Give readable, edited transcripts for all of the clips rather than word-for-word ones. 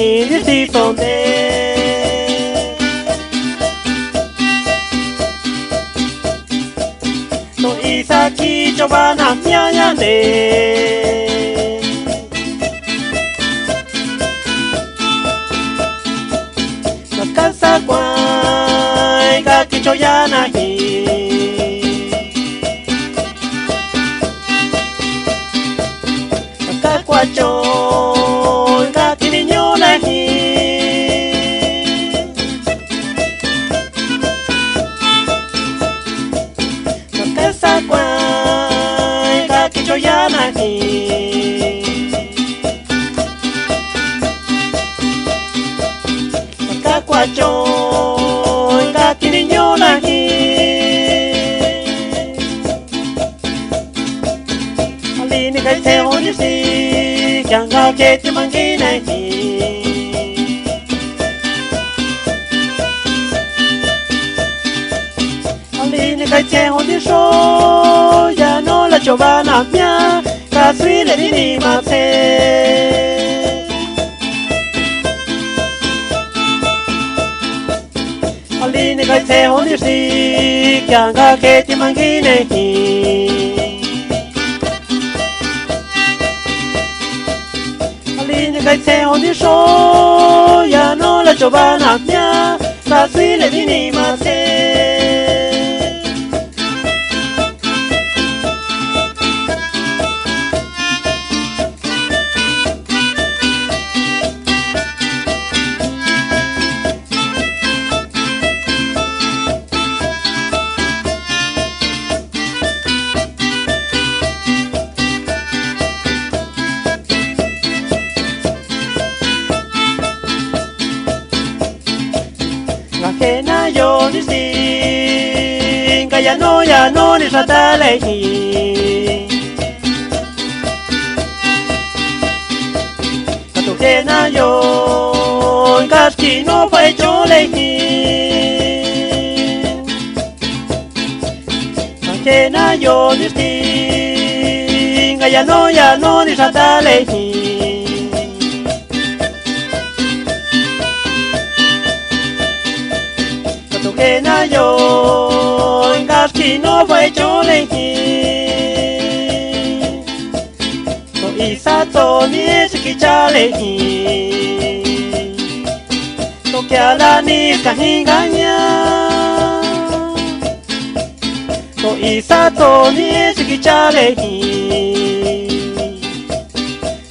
Inisi sonde No isaki chobana nyayane Nakasa kwai ga kichoyana hi Nakakwa choi ga kininyona hi Nakasa kwai ga kichoyana hi Nakakwa choi ga kininyona hi Alini kai te honi si Kyang ga ke ti mangi nai hi Alini kai te honi so Ya no la chovana mia Ka sui le ni ma te Alini kai te honi si Kyang ga ke ti mangi nai hi Alini kai te honi so Ya no la chovana mia Ka sui le ni ma te Que na yo ni sin que ya no ni sata le hi que na yo que no fue yo le hi que na yo ni sin que ya no ni sata le hi Que na yo que no fue yo le hi So isa to ni ski cha le hi So que ala ni ka hinganya So isa to ni ski cha le hi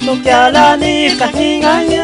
So que ala ni ka hinganya